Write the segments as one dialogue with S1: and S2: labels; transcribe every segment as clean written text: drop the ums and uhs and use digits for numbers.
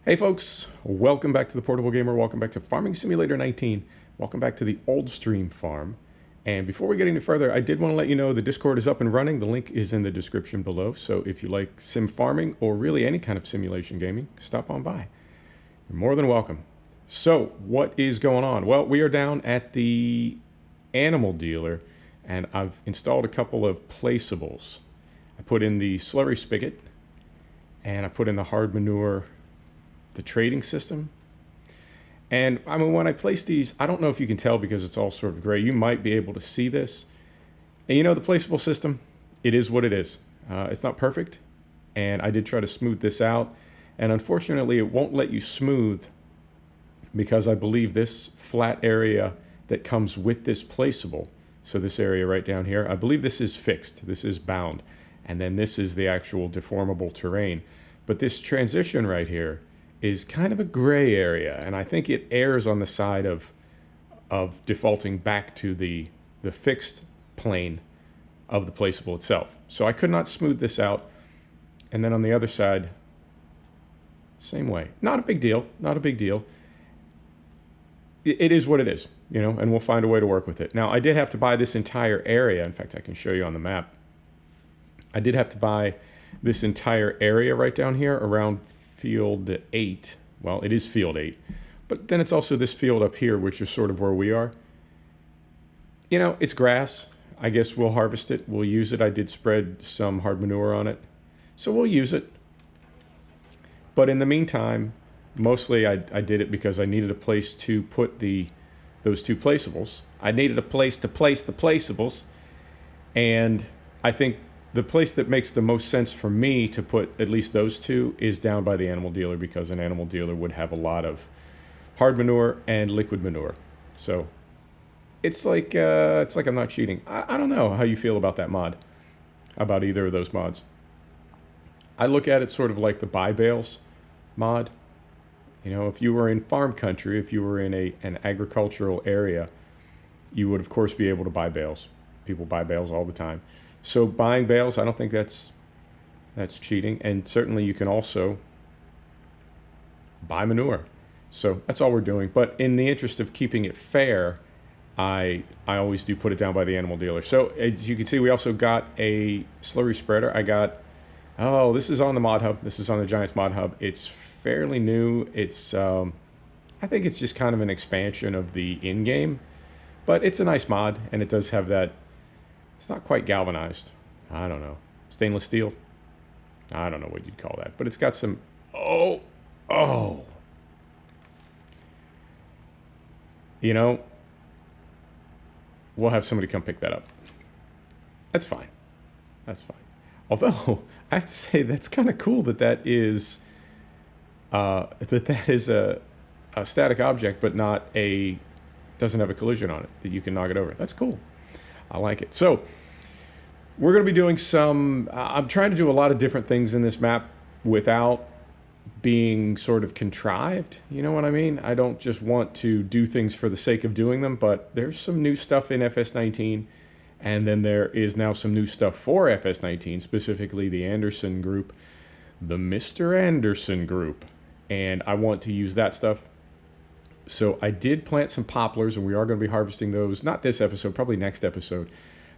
S1: Hey folks, welcome back to the Portable Gamer, welcome back to Farming Simulator 19, welcome back to the Old Stream Farm. And before we get any further, I did want to let you know the Discord is up and running. The link is in the description below, so if you like sim farming or really any kind of simulation gaming, stop on by. You're more than welcome. So, what is going on? Well, we are down at the animal dealer, and I've installed a couple of placeables. I put in the slurry spigot, and I put in the hard manure, the trading system. And I mean, when I place these, I don't know if you can tell because it's all sort of gray. You might be able to see this. And you know, the placeable system, it is what it is. It's not perfect. And I did try to smooth this out. And unfortunately, it won't let you smooth because I believe this flat area that comes with this placeable, so this area right down here, I believe this is fixed. This is bound. And then this is the actual deformable terrain. But this transition right here is kind of a gray area, and I think it errs on the side of defaulting back to the fixed plane of the placeable itself. So I could not smooth this out. And then on the other side, same way. Not a big deal, not a big deal. It is what it is, you know, and we'll find a way to work with it. Now, I did have to buy this entire area. In fact, I can show you on the map. I did have to buy this entire area right down here around field 8. Well, it is field 8, but then it's also this field up here, which is sort of where we are. You know, it's grass. I guess we'll harvest it. We'll use it. I did spread some hard manure on it, so we'll use it. But in the meantime, mostly I did it because I needed a place to put those two placeables. I needed a place to place the placeables, and I think the place that makes the most sense for me to put at least those two is down by the animal dealer, because an animal dealer would have a lot of hard manure and liquid manure. So it's like I'm not cheating. I don't know how you feel about that mod, about either of those mods. I look at it sort of like the buy bales mod. You know, if you were in farm country, if you were in an agricultural area, you would of course be able to buy bales. People buy bales all the time. So buying bales, I don't think that's cheating. And certainly you can also buy manure. So that's all we're doing. But in the interest of keeping it fair, I always do put it down by the animal dealer. So as you can see, we also got a slurry spreader. I got, oh, this is on the mod hub. This is on the Giants mod hub. It's fairly new. It's, I think it's just kind of an expansion of the in-game. But it's a nice mod, and it does have that. It's not quite galvanized. I don't know. Stainless steel? I don't know what you'd call that. But it's got some... Oh! You know, we'll have somebody come pick that up. That's fine. That's fine. Although, I have to say, that's kind of cool that that is... that is a static object, but not a... doesn't have a collision on it, that you can knock it over. That's cool. I like it. So we're going to be doing some, I'm trying to do a lot of different things in this map without being sort of contrived. You know what I mean? I don't just want to do things for the sake of doing them, but there's some new stuff in FS19, and then there is now some new stuff for FS19, specifically the Anderson group, the Mr. Anderson group, and I want to use that stuff. So I did plant some poplars, and we are going to be harvesting those. Not this episode, probably next episode.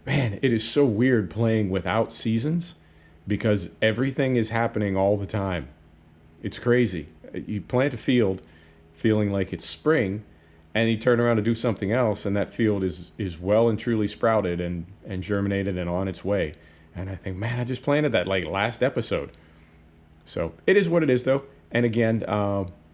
S1: Man, it is so weird playing without seasons because everything is happening all the time. It's crazy. You plant a field feeling like it's spring, and you turn around to do something else, and that field is well and truly sprouted and germinated and on its way. And I think, man, I just planted that like last episode. So it is what it is, though. And again,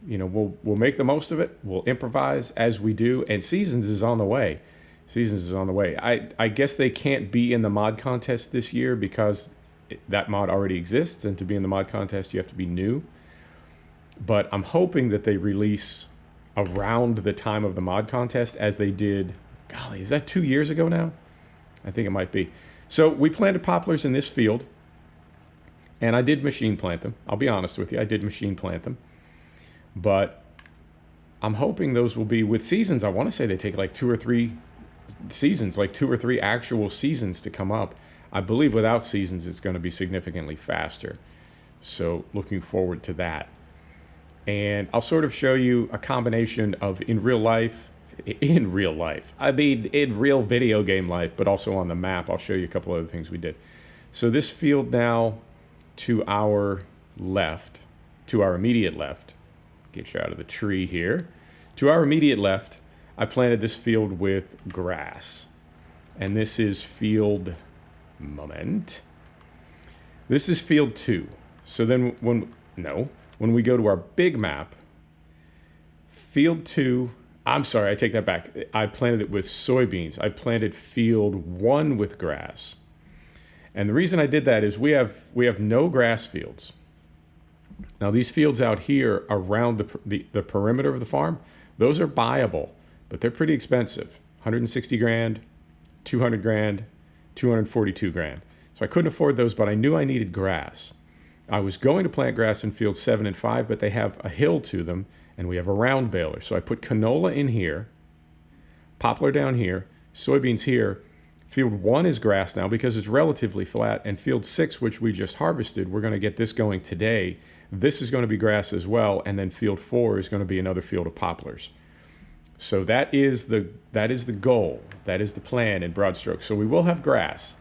S1: you know, we'll make the most of it. We'll improvise as we do, and Seasons is on the way. Seasons is on the way. I guess they can't be in the mod contest this year because that mod already exists, and to be in the mod contest, you have to be new. But I'm hoping that they release around the time of the mod contest, as they did, golly, is that 2 years ago now? I think it might be. So we planted poplars in this field, and I did machine plant them. I'll be honest with you, I did machine plant them. But I'm hoping those will be with seasons. I want to say they take like 2 or 3 seasons, like 2 or 3 actual seasons to come up. I believe without seasons, it's going to be significantly faster. So looking forward to that. And I'll sort of show you a combination of in real life, I mean in real video game life, but also on the map. I'll show you a couple other things we did. So this field now to our left, to our immediate left, get you out of the tree here. To our immediate left, I planted this field with grass. And this is field, this is field 2. So then when we go to our big map, field 2, I'm sorry, I take that back. I planted it with soybeans. I planted field 1 with grass. And the reason I did that is we have no grass fields. Now these fields out here around the perimeter of the farm, those are buyable, but they're pretty expensive. 160 grand, 200 grand, 242 grand. So I couldn't afford those, but I knew I needed grass. I was going to plant grass in fields 7 and 5, but they have a hill to them, and we have a round baler. So I put canola in here, poplar down here, soybeans here. Field 1 is grass now because it's relatively flat, and field 6, which we just harvested, we're going to get this going today. This is going to be grass as well, and then field 4 is going to be another field of poplars. So that is the goal. That is the plan in broad strokes. So we will have grass,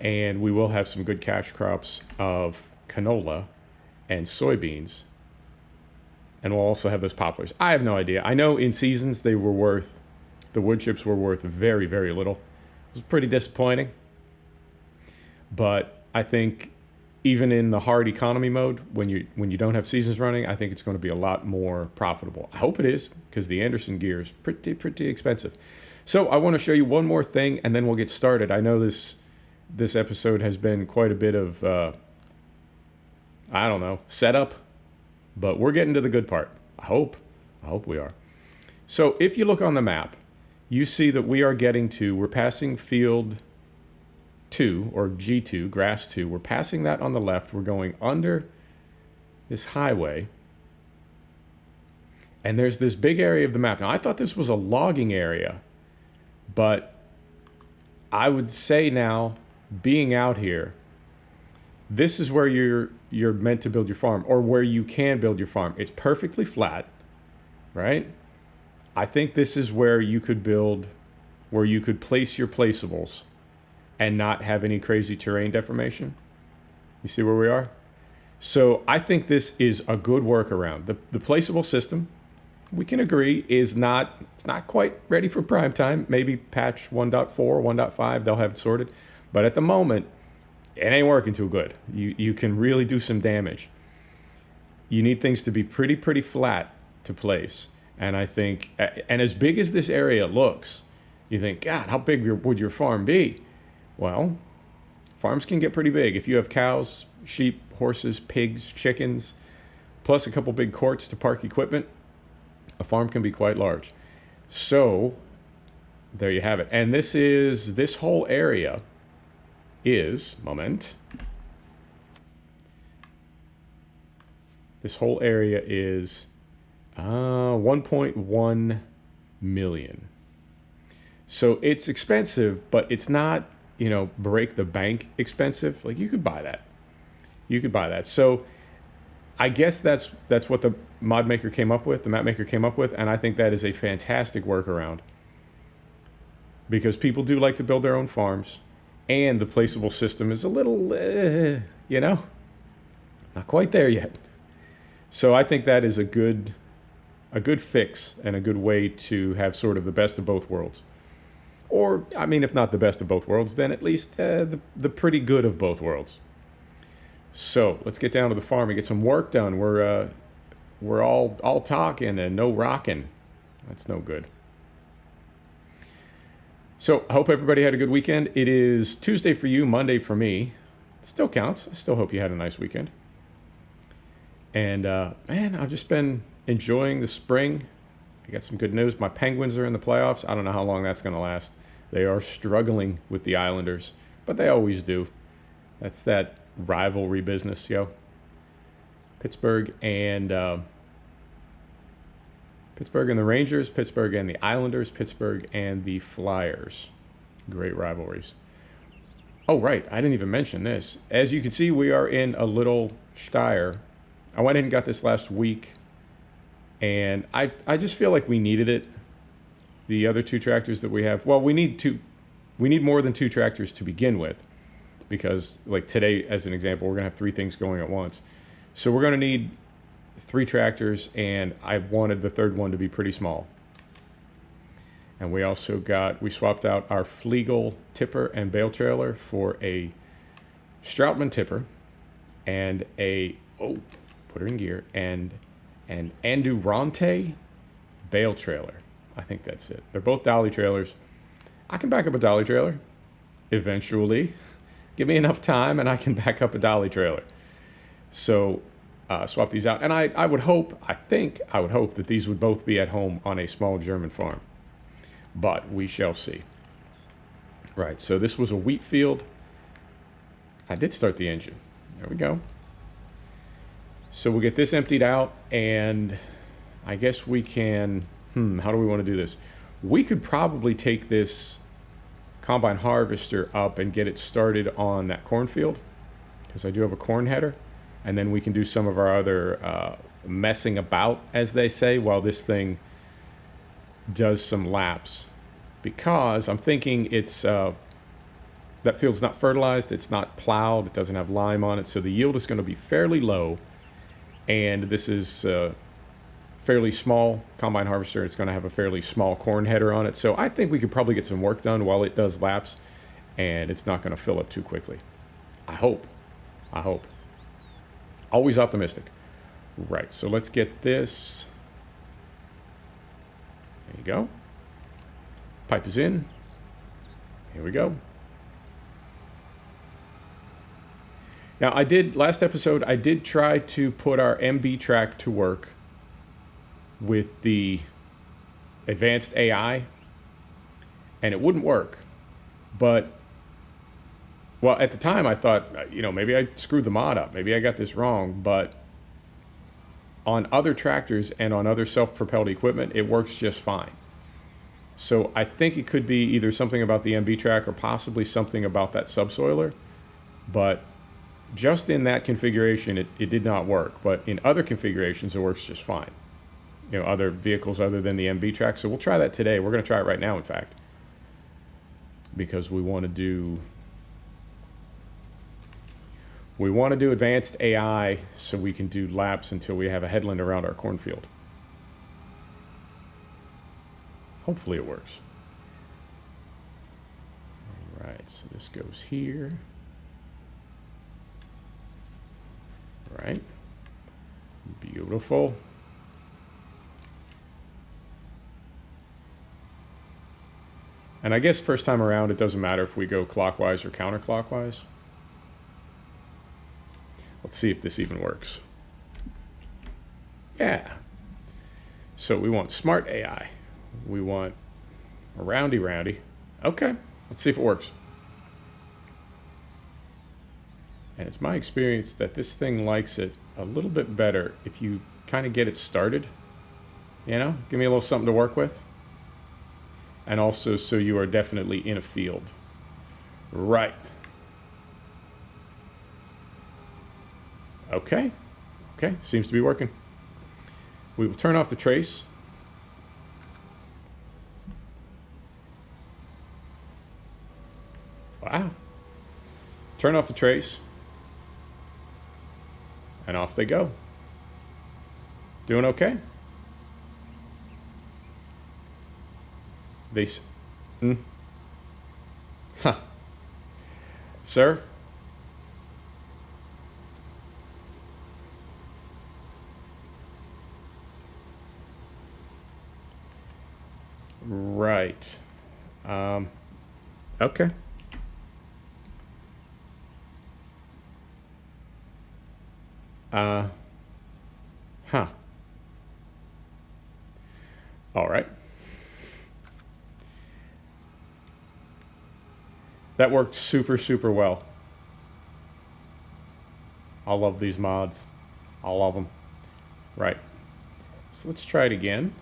S1: and we will have some good cash crops of canola and soybeans, and we'll also have those poplars. I have no idea. I know in seasons the wood chips were worth very, very little. It was pretty disappointing. But I think even in the hard economy mode, when you don't have seasons running, I think it's going to be a lot more profitable. I hope it is, because the Anderson gear is pretty expensive. So I want to show you one more thing, and then we'll get started. I know this episode has been quite a bit of, I don't know, setup, but we're getting to the good part. I hope we are. So if you look on the map, you see that we're passing field 2, or G2, grass 2. We're passing that on the left. We're going under this highway. And there's this big area of the map. Now, I thought this was a logging area, but I would say now, being out here, this is where you're meant to build your farm, or where you can build your farm. It's perfectly flat, right? I think this is where you could place your placeables and not have any crazy terrain deformation. You see where we are? So I think this is a good workaround. The placeable system, we can agree, it's not quite ready for prime time. Maybe patch 1.4, 1.5, they'll have it sorted. But at the moment, it ain't working too good. You can really do some damage. You need things to be pretty flat to place. And I think, and as big as this area looks, you think, God, how big would your farm be? Well, farms can get pretty big. If you have cows, sheep, horses, pigs, chickens, plus a couple big courts to park equipment, a farm can be quite large. So there you have it. And this whole area is, this whole area is 1.1 million. So it's expensive, but it's not, break the bank expensive. Like, you could buy that. So I guess that's what the mod maker came up with, the map maker came up with, and I think that is a fantastic workaround, because people do like to build their own farms, and the placeable system is a little, not quite there yet. So I think that is a good fix and a good way to have sort of the best of both worlds. Or, I mean, if not the best of both worlds, then at least the pretty good of both worlds. So let's get down to the farm and get some work done. We're all talking and no rocking. That's no good. So I hope everybody had a good weekend. It is Tuesday for you, Monday for me. It still counts. I still hope you had a nice weekend. And man, I've just been enjoying the spring. I got some good news. My Penguins are in the playoffs. I don't know how long that's going to last. They are struggling with the Islanders, but they always do. That's that rivalry business, yo. Pittsburgh and the Rangers, Pittsburgh and the Islanders, Pittsburgh and the Flyers. Great rivalries. Oh, right. I didn't even mention this. As you can see, we are in a little Steyr. I went in and got this last week, and I just feel like we needed it. The other 2 tractors that we have, well, we need more than 2 tractors to begin with, because like today, as an example, we're gonna have 3 things going at once. So we're gonna need 3 tractors, and I wanted the 3rd one to be pretty small. And we also we swapped out our Flegel tipper and bale trailer for a Stroutman tipper and put her in gear, and an Endurante bale trailer. I think that's it. They're both dolly trailers. I can back up a dolly trailer eventually. Give me enough time and I can back up a dolly trailer. So swap these out. And I would hope that these would both be at home on a small German farm. But we shall see. Right, so this was a wheat field. I did start the engine. There we go. So we'll get this emptied out, and I guess we can, how do we want to do this? We could probably take this combine harvester up and get it started on that cornfield, because I do have a corn header, and then we can do some of our other messing about, as they say, while this thing does some laps. Because I'm thinking it's that field's not fertilized, it's not plowed, it doesn't have lime on it, so the yield is going to be fairly low. And this is fairly small combine harvester. It's going to have a fairly small corn header on it. So I think we could probably get some work done while it does laps, and it's not going to fill up too quickly. I hope. Always optimistic. Right, so let's get this. There you go. Pipe is in. Here we go. Now, last episode, I did try to put our MB track to work with the advanced AI, and it wouldn't work. But, well, at the time, I thought, maybe I screwed the mod up. Maybe I got this wrong. But on other tractors and on other self-propelled equipment, it works just fine. So I think it could be either something about the MB track or possibly something about that subsoiler. But just in that configuration, it did not work. But in other configurations, it works just fine. Other vehicles other than the MB track. So we'll try that today. We're going to try it right now, in fact. Because we want to do advanced AI so we can do laps until we have a headland around our cornfield. Hopefully it works. All right, so this goes here. Right. Beautiful. And I guess first time around, it doesn't matter if we go clockwise or counterclockwise. Let's see if this even works. Yeah. So we want smart AI. We want a roundy. Okay, let's see if it works. And it's my experience that this thing likes it a little bit better if you kind of get it started. Give me a little something to work with. And also so you are definitely in a field. Right. Okay, seems to be working. We will turn off the trace. Wow. Turn off the trace. And off they go. Doing okay? Sir? Right. Okay. All right. That worked super well. I love these mods. I love them. Right. So let's try it again.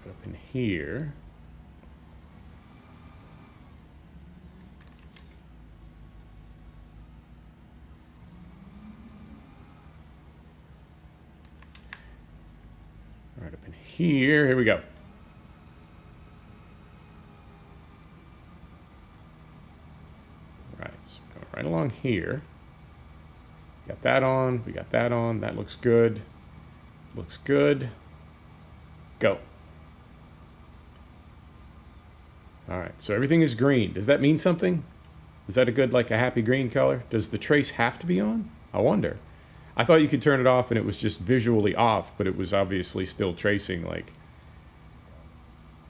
S1: Up in here. Right up in here. Here we go. Right, so going right along here. Got that on. We got that on. That looks good. Looks good. Go. All right, so everything is green. Does that mean something? Is that a good, like a happy green color? Does the trace have to be on? I wonder. I thought you could turn it off and it was just visually off, but it was obviously still tracing like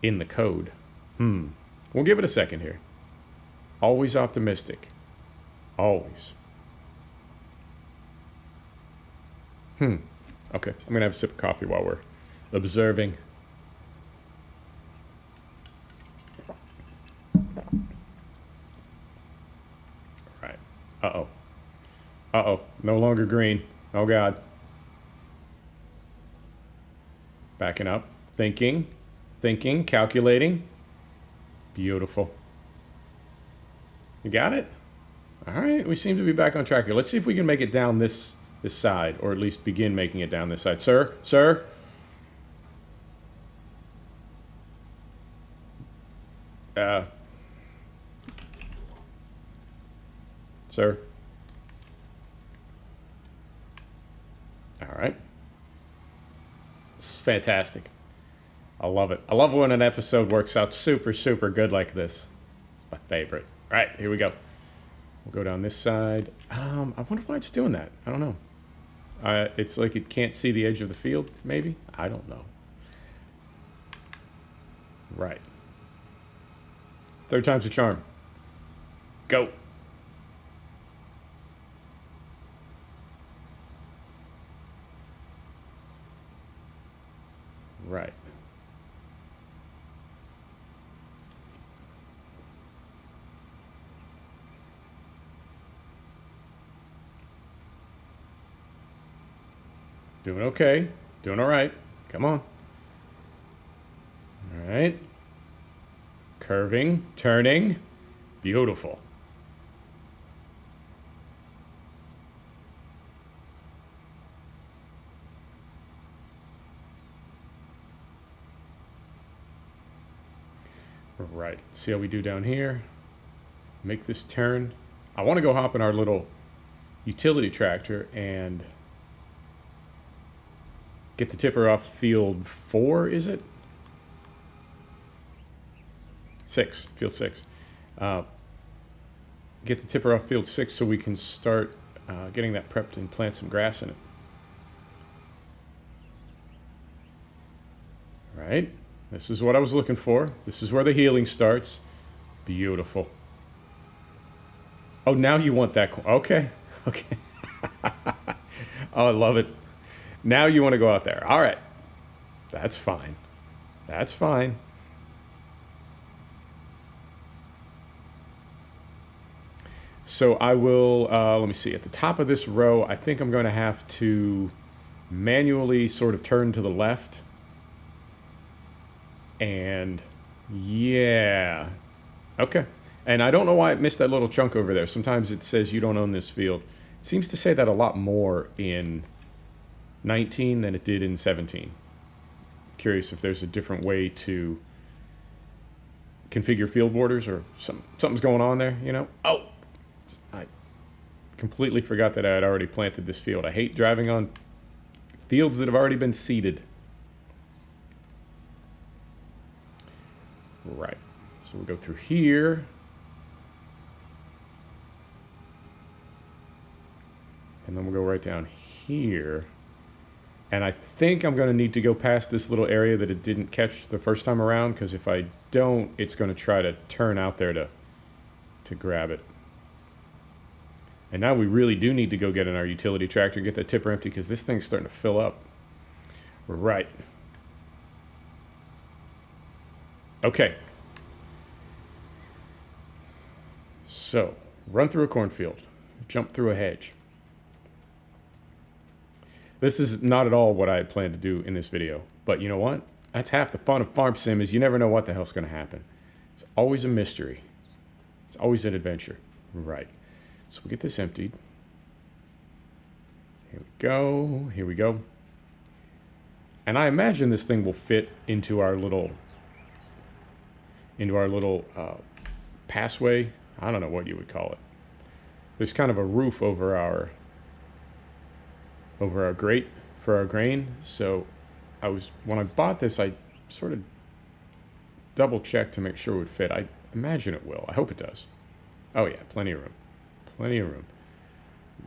S1: in the code. We'll give it a second here. Always optimistic. Always. Okay, I'm gonna have a sip of coffee while we're observing. Right. Uh-oh. Uh-oh. No longer green. Oh, God. Backing up. Thinking. Thinking. Calculating. Beautiful. You got it? All right. We seem to be back on track here. Let's see if we can make it down this side, or at least begin making it down this side. Sir? Sir? Sir? All right. This is fantastic. I love it. I love when an episode works out super, super good like this. It's my favorite. All right, here we go. We'll go down this side. I wonder why it's doing that. I don't know. It's like it can't see the edge of the field, maybe? I don't know. Right. Third time's a charm. Go. Right. Doing okay. Doing all right. Come on. All right. Curving. Turning. Beautiful. Right. Let's see how we do down here. Make this turn. I want to go hop in our little utility tractor and get the tipper off field 4, is it? 6, field 6. Get the tipper off field 6 so we can start getting that prepped and plant some grass in it. Right. This is what I was looking for. This is where the healing starts. Beautiful. Oh, now you want that. Okay. Okay. Oh, I love it. Now you want to go out there. All right. That's fine. That's fine. So I will, let me see, at the top of this row, I think I'm going to have to manually sort of turn to the left. And yeah. Okay. And I don't know why it missed that little chunk over there. Sometimes it says you don't own this field. It seems to say that a lot more in 19 than it did in 17. Curious if there's a different way to configure field borders or something's going on there, you know? Oh, I completely forgot that I had already planted this field. I hate driving on fields that have already been seeded. Right. So we'll go through here. And then we'll go right down here. And I think I'm going to need to go past this little area that it didn't catch the first time around, because if I don't, it's going to try to turn out there to grab it. And now we really do need to go get in our utility tractor, get that tipper empty, because this thing's starting to fill up. Right. Okay. So, run through a cornfield, jump through a hedge. This is not at all what I had planned to do in this video, but you know what? That's half the fun of Farm Sim, is you never know what the hell's going to happen. It's always a mystery. It's always an adventure. Right. So we get this emptied. Here we go. Here we go. And I imagine this thing will fit into our little passway. I don't know what you would call it. There's kind of a roof over our grate for our grain. So when I bought this, I sort of double checked to make sure it would fit. I imagine it will. I hope it does. Oh yeah, plenty of room. Plenty of room.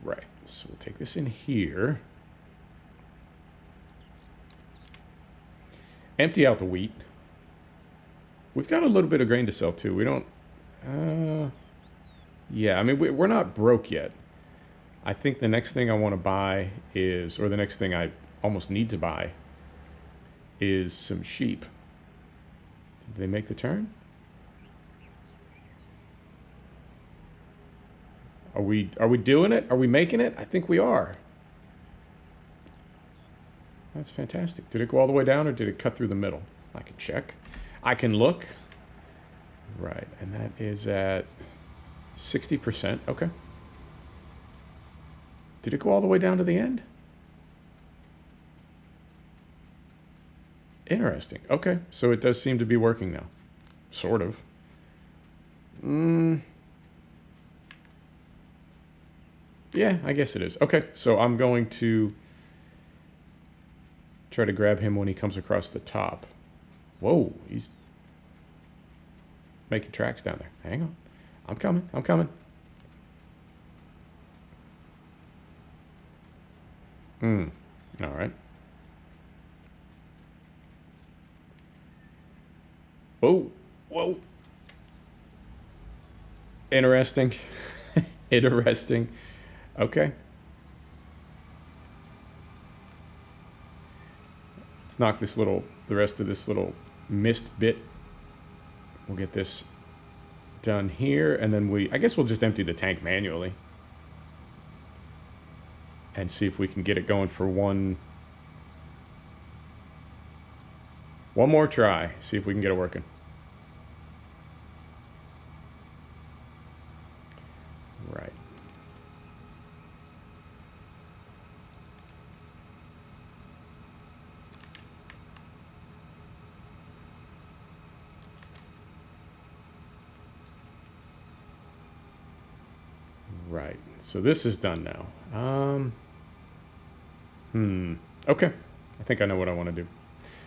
S1: Right. So we'll take this in here. Empty out the wheat. We've got a little bit of grain to sell too. We don't... yeah, I mean, we're not broke yet. I think the next thing I want to buy is, or the next thing I almost need to buy, is some sheep. Did they make the turn? Are we doing it? Are we making it? I think we are. That's fantastic. Did it go all the way down or did it cut through the middle? I can check. I can look. Right, and that is at 60%. Okay. Did it go all the way down to the end? Interesting. Okay, so it does seem to be working now. Sort of. Yeah, I guess it is. Okay, so I'm going to try to grab him when he comes across the top. Whoa, he's making tracks down there. Hang on. I'm coming. I'm coming. All right. Whoa. Whoa. Interesting. Interesting. Okay. Let's knock the rest of this little mist bit. We'll get this done here, and then I guess we'll just empty the tank manually and see if we can get it going for one more try. See if we can get it working. Right. Right. So this is done now. Okay. I think I know what I want to do.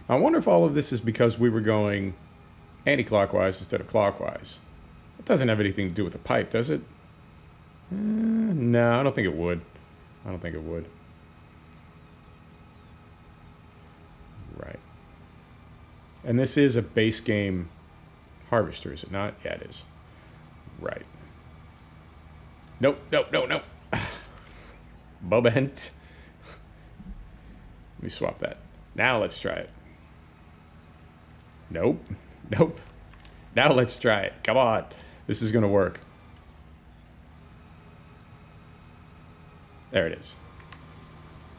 S1: I wonder if all of this is because we were going anti-clockwise instead of clockwise. It doesn't have anything to do with the pipe, does it? No, I don't think it would. I don't think it would. Right. And this is a base game harvester, is it not? Yeah, it is. Right. Nope, nope, nope, nope. Moment. Let me swap that. Now let's try it. Nope. Nope. Now let's try it. Come on. This is going to work. There it is.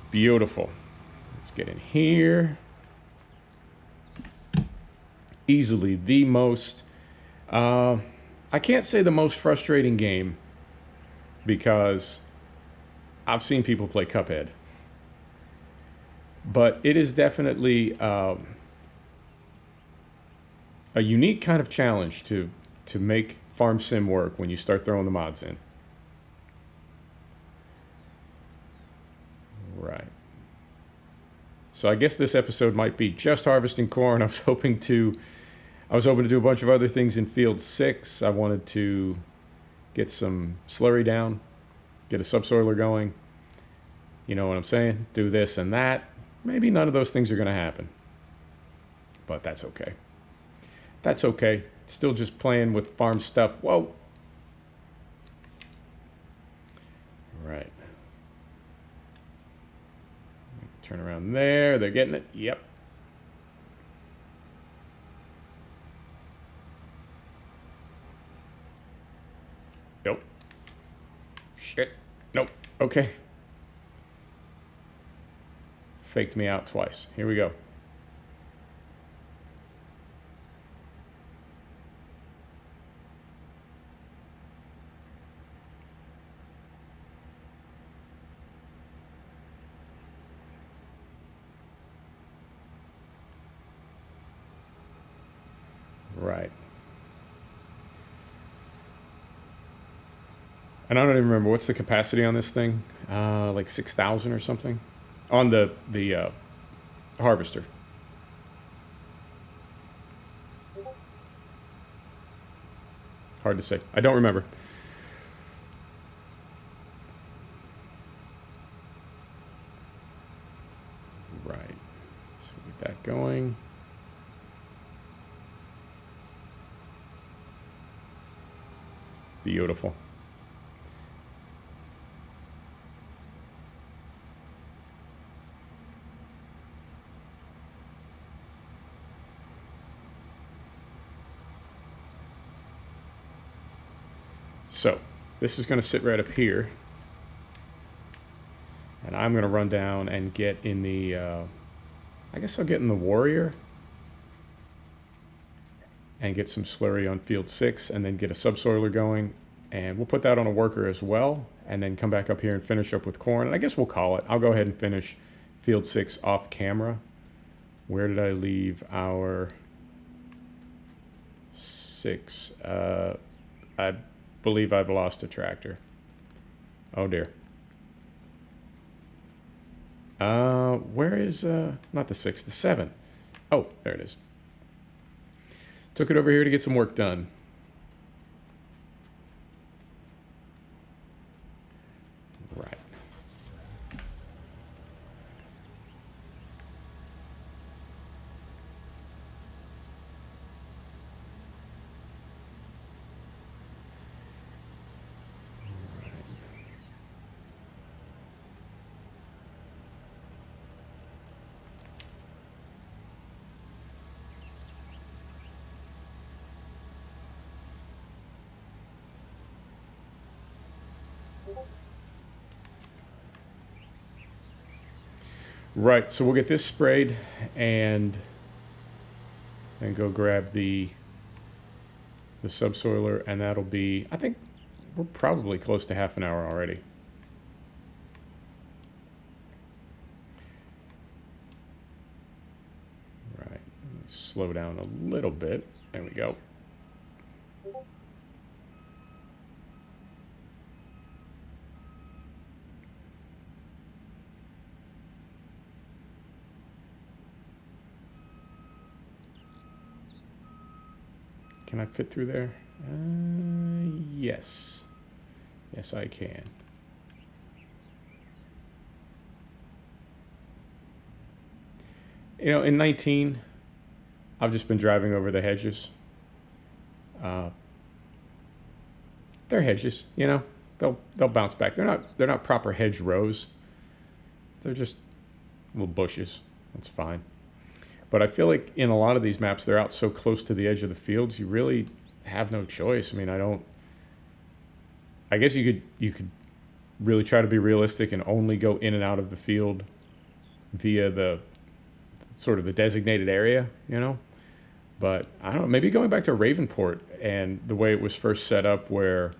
S1: Beautiful. Let's get in here. Easily the most... I can't say the most frustrating game because I've seen people play Cuphead. But it is definitely a unique kind of challenge to make Farm Sim work when you start throwing the mods in. Right. So I guess this episode might be just harvesting corn. I was hoping to do a bunch of other things in Field 6. I wanted to get some slurry down, get a subsoiler going. You know what I'm saying? Do this and that. Maybe none of those things are going to happen. But that's okay. That's okay. Still just playing with farm stuff. Whoa. Right. Turn around there. They're getting it. Yep. Nope. Shit. Nope. Okay. Faked me out twice. Here we go. Right. And I don't even remember what's the capacity on this thing. Like 6,000 or something on the harvester. Hard to say. I don't remember. Right. So get that going. Beautiful. So this is going to sit right up here. And I'm going to run down and get in the, I guess I'll get in the Warrior and get some slurry on field 6 and then get a subsoiler going. And we'll put that on a worker as well and then come back up here and finish up with corn. And I guess we'll call it. I'll go ahead and finish field 6 off camera. Where did I leave our 6? I believe I've lost a tractor. Oh dear. Where is, not the 6, the 7. Oh, there it is. Took it over here to get some work done. Right. Right, so we'll get this sprayed and then go grab the subsoiler, and that'll be, I think we're probably close to half an hour already. Right, slow down a little bit. There we go. Can I fit through there? Yes. Yes, I can. You know, in 19, I've just been driving over the hedges. They're hedges, you know. They'll bounce back. They're not proper hedge rows. They're just little bushes. That's fine. But I feel like in a lot of these maps, they're out so close to the edge of the fields, you really have no choice. I mean, I guess you could really try to be realistic and only go in and out of the field via the sort of the designated area, you know? But I don't know, maybe going back to Ravenport and the way it was first set up where,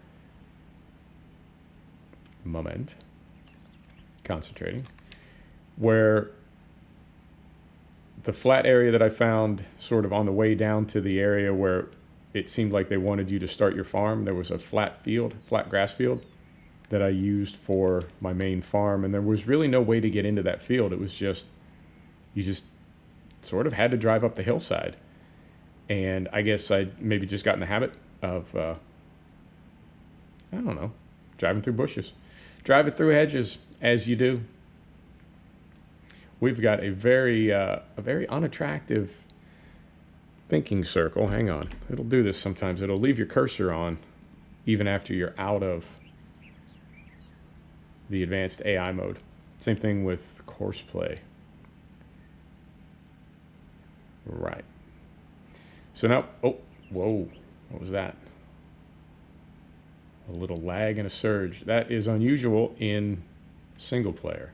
S1: concentrating, where the flat area that I found sort of on the way down to the area where it seemed like they wanted you to start your farm, there was a flat grass field that I used for my main farm, and there was really no way to get into that field. It was just, you just sort of had to drive up the hillside. And I guess I maybe just got in the habit of, I don't know, driving through bushes. Driving through hedges, as you do. We've got a very unattractive thinking circle. Hang on. It'll do this sometimes. It'll leave your cursor on even after you're out of the advanced AI mode. Same thing with course play. Right. So now, oh, whoa, what was that? A little lag and a surge. That is unusual in single player.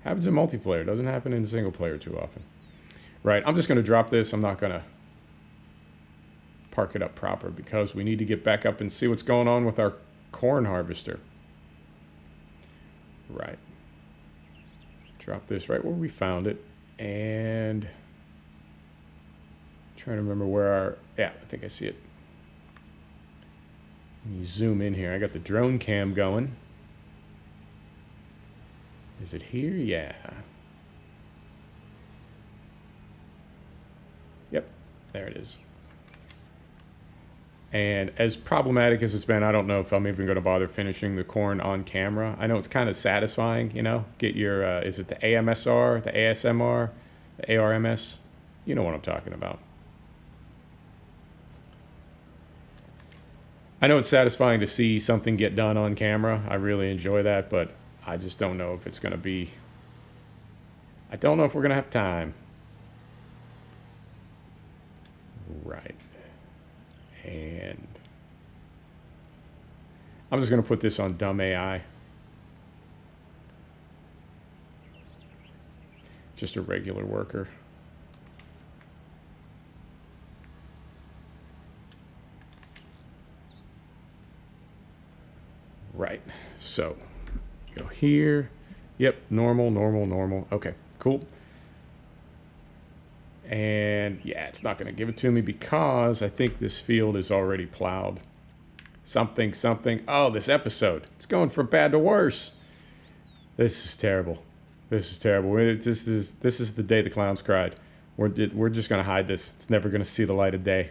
S1: Happens in multiplayer. Doesn't happen in single player too often. Right, I'm just going to drop this. I'm not going to park it up proper because we need to get back up and see what's going on with our corn harvester. Right. Drop this right where we found it and Trying to remember where our... Yeah, I think I see it. Let me zoom in here. I got the drone cam going. Is it here? Yeah. Yep, there it is. And as problematic as it's been, I don't know if I'm even going to bother finishing the corn on camera. I know it's kind of satisfying, you know, get your, is it the AMSR, the ASMR, the ARMS? You know what I'm talking about. I know it's satisfying to see something get done on camera. I really enjoy that, but I just don't know if it's going to be, I don't know if we're going to have time. Right. And I'm just going to put this on dumb AI. Just a regular worker. Right. So go here. Yep. Normal, normal, normal. Okay, cool. And yeah, it's not going to give it to me because I think this field is already plowed. Something, something. Oh, this episode. It's going from bad to worse. This is terrible. This is terrible. This is the day the clowns cried. We're just going to hide this. It's never going to see the light of day.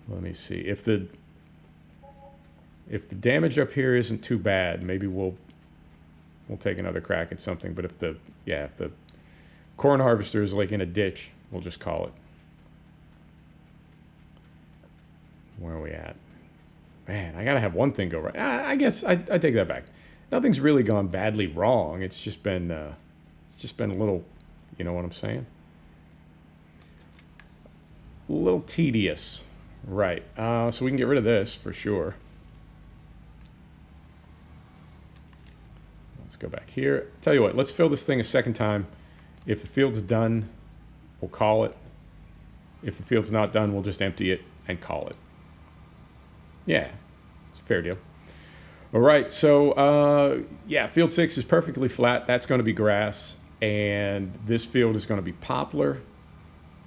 S1: Let me see. If the damage up here isn't too bad, maybe we'll take another crack at something. But if the corn harvester is like in a ditch, we'll just call it. Where are we at? Man, I gotta have one thing go right. I guess I take that back. Nothing's really gone badly wrong. It's just been a little, you know what I'm saying? A little tedious, right? So we can get rid of this for sure. Let's go back here. Tell you what, let's fill this thing a second time. If the field's done, we'll call it. If the field's not done, we'll just empty it and call it. Yeah, it's a fair deal. All right, so yeah, field 6 is perfectly flat. That's going to be grass, and this field is going to be poplar,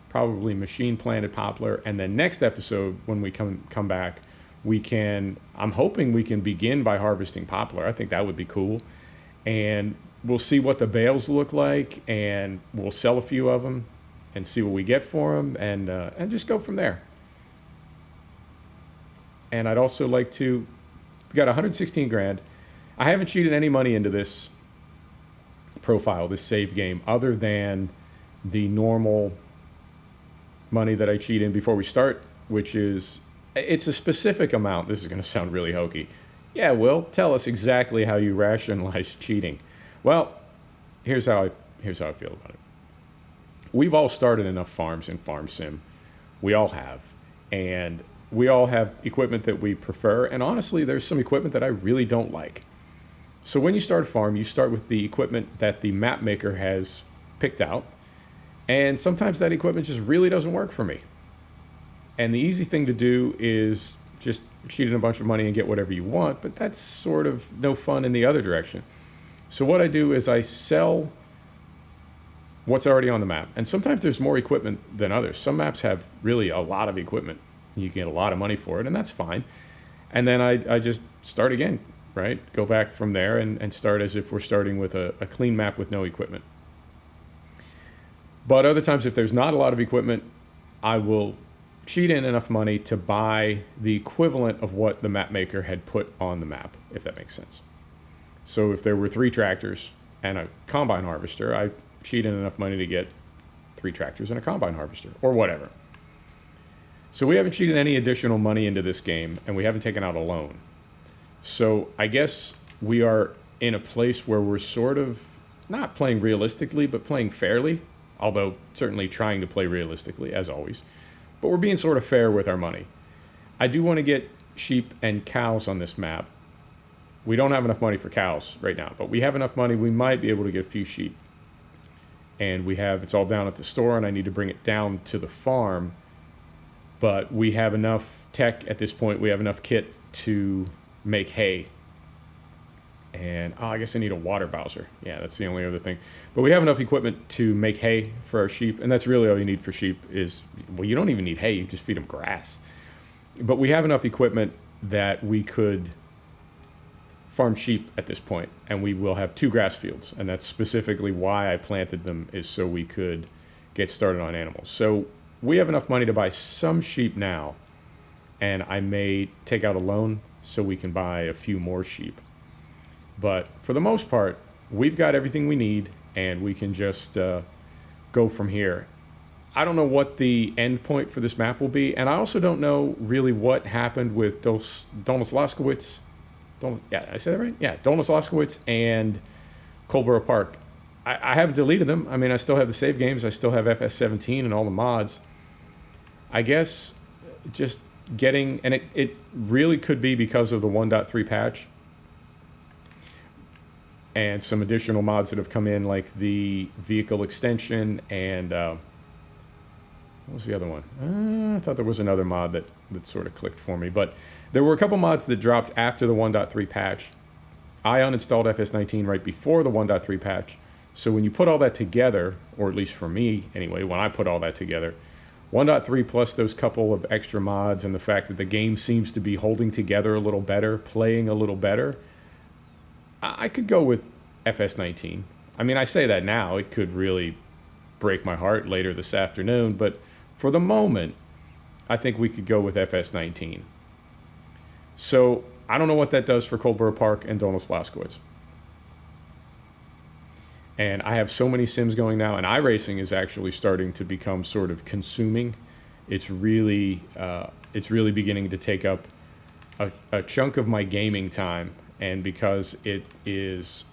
S1: probably machine planted poplar. And then next episode, when we come back, I'm hoping we can begin by harvesting poplar. I think that would be cool. And we'll see what the bales look like, and we'll sell a few of them and see what we get for them, and just go from there. And I'd also like to, we got 116 grand. I haven't cheated any money into this profile, this save game, other than the normal money that I cheat in before we start, which is, it's a specific amount. This is going to sound really hokey. Yeah, Will, tell us exactly how you rationalize cheating. Well, here's how I feel about it. We've all started enough farms in Farm Sim. We all have. And we all have equipment that we prefer. And honestly, there's some equipment that I really don't like. So when you start a farm, you start with the equipment that the map maker has picked out. And sometimes that equipment just really doesn't work for me. And the easy thing to do is just cheat in a bunch of money and get whatever you want. But that's sort of no fun in the other direction. So what I do is I sell what's already on the map. And sometimes there's more equipment than others. Some maps have really a lot of equipment. You can get a lot of money for it, and that's fine. And then I just start again, right? Go back from there and start as if we're starting with a clean map with no equipment. But other times, if there's not a lot of equipment, I will cheat in enough money to buy the equivalent of what the map maker had put on the map, if that makes sense. So if there were 3 tractors and a combine harvester, I cheat in enough money to get 3 tractors and a combine harvester, or whatever. So we haven't cheated any additional money into this game, and we haven't taken out a loan. So I guess we are in a place where we're sort of not playing realistically, but playing fairly, although certainly trying to play realistically, as always. But we're being sort of fair with our money. I do want to get sheep and cows on this map. We don't have enough money for cows right now, but we have enough money. We might be able to get a few sheep. And it's all down at the store, and I need to bring it down to the farm. But we have enough tech at this point. We have enough kit to make hay. And, oh, I guess I need a water bowser. Yeah, that's the only other thing. But we have enough equipment to make hay for our sheep. And that's really all you need for sheep is, well, you don't even need hay. You just feed them grass. But we have enough equipment that we could farm sheep at this point. And we will have 2 grass fields. And that's specifically why I planted them, is so we could get started on animals. So we have enough money to buy some sheep now. And I may take out a loan so we can buy a few more sheep. But for the most part, we've got everything we need, and we can just go from here. I don't know what the end point for this map will be, and I also don't know really what happened with Donus Laskowitz. Yeah, I said that right? Yeah, Donus Laskowitz and Colborough Park. I haven't deleted them. I mean, I still have the save games. I still have FS19 and all the mods. I guess just getting, and it really could be because of the 1.3 patch. And some additional mods that have come in, like the vehicle extension and what was the other one? I thought there was another mod that sort of clicked for me. But there were a couple mods that dropped after the 1.3 patch. I uninstalled FS19 right before the 1.3 patch. So when you put all that together, or at least for me anyway, when I put all that together, 1.3 plus those couple of extra mods and the fact that the game seems to be holding together a little better, playing a little better, I could go with FS19. I mean, I say that now. It could really break my heart later this afternoon, but for the moment, I think we could go with FS19. So I don't know what that does for Colborough Park and Donus Laskowitz. And I have so many sims going now, and iRacing is actually starting to become sort of consuming. It's really beginning to take up a chunk of my gaming time. And because it is,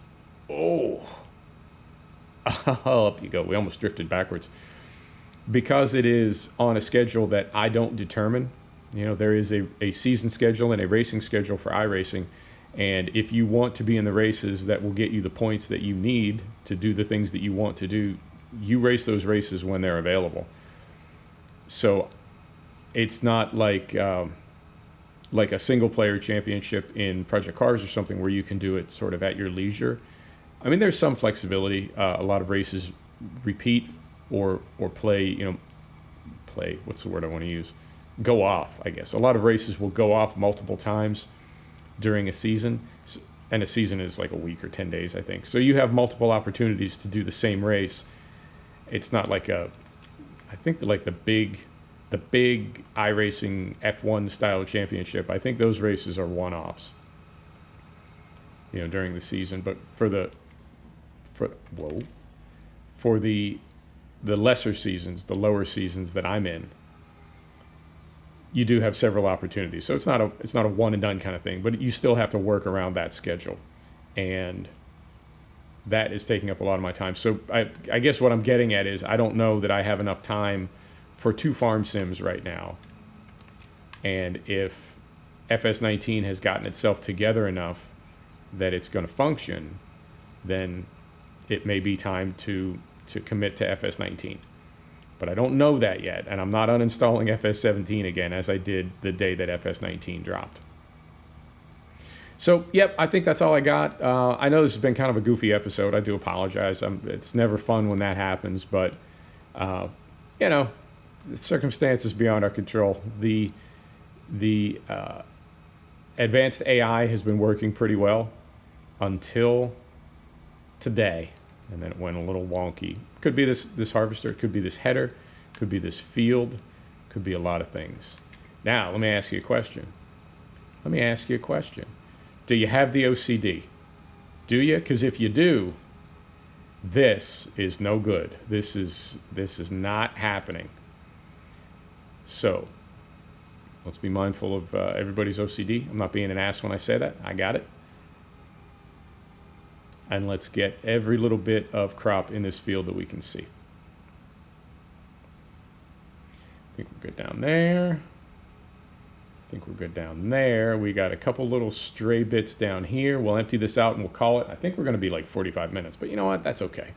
S1: up you go. We almost drifted backwards. Because it is on a schedule that I don't determine. You know, there is a season schedule and a racing schedule for iRacing. And if you want to be in the races that will get you the points that you need to do the things that you want to do, you race those races when they're available. So it's not like a single-player championship in Project Cars or something where you can do it sort of at your leisure. I mean, there's some flexibility. A lot of races repeat or play, what's the word I want to use? Go off, I guess. A lot of races will go off multiple times during a season, and a season is like a week or 10 days, I think. So you have multiple opportunities to do the same race. It's not like I think like the big iRacing F1 style championship, I think those races are one-offs, during the season. But for the lesser seasons, the lower seasons that I'm in, you do have several opportunities. So it's not a one and done kind of thing, but you still have to work around that schedule, and that is taking up a lot of my time. So I guess what I'm getting at is I don't know that I have enough time for 2 farm sims right now. And if FS19 has gotten itself together enough that it's going to function, then it may be time to commit to FS19. But I don't know that yet, and I'm not uninstalling FS17 again as I did the day that FS19 dropped. So, yep, I think that's all I got. I know this has been kind of a goofy episode. I do apologize. It's never fun when that happens, but, the circumstances beyond our control. The advanced AI has been working pretty well until today, and then it went a little wonky. Could be this harvester, could be this header, could be this field, could be a lot of things. Now, let me ask you a question. Do you have the OCD? Do you? Because if you do, this is no good. This is not happening. So, let's be mindful of everybody's OCD. I'm not being an ass when I say that. I got it. And let's get every little bit of crop in this field that we can see. I think we're good down there. We got a couple little stray bits down here. We'll empty this out and we'll call it. I think we're going to be like 45 minutes, but you know what? That's okay.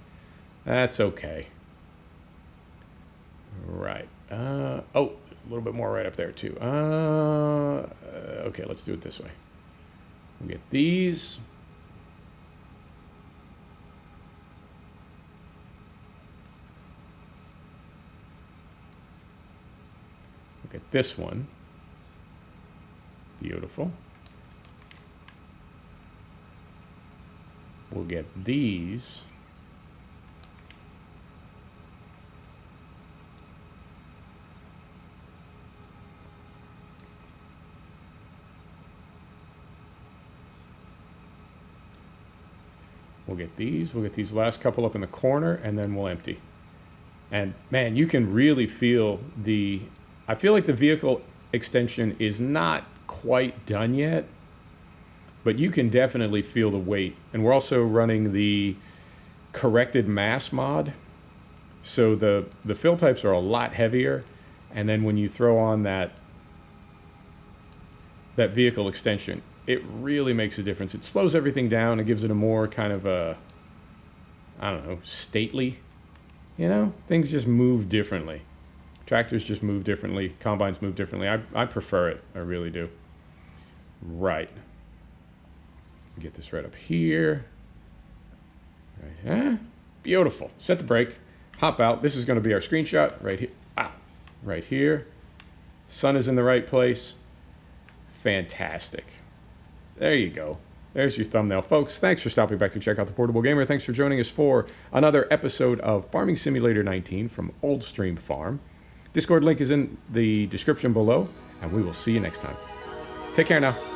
S1: Right. A little bit more right up there too. Okay, let's do it this way. We'll get these. Look at this one. Beautiful. We'll get these. We'll get these. We'll get these last couple up in the corner, and then we'll empty. And man, you can really feel the... I feel like the vehicle extension is not quite done yet, but you can definitely feel the weight. And we're also running the corrected mass mod, so the fill types are a lot heavier, and then when you throw on that vehicle extension, it really makes a difference. It slows everything down. It gives it a more kind of a, I don't know, stately, you know? Things just move differently. Tractors just move differently. Combines move differently. I prefer it. I really do. Right. Get this right up here. Right. Beautiful. Set the brake. Hop out. This is going to be our screenshot right here. Ah, right here. Sun is in the right place. Fantastic. There you go. There's your thumbnail. Folks, thanks for stopping back to check out The Portable Gamer. Thanks for joining us for another episode of Farming Simulator 19 from Oldstream Farm. Discord link is in the description below, and we will see you next time. Take care now.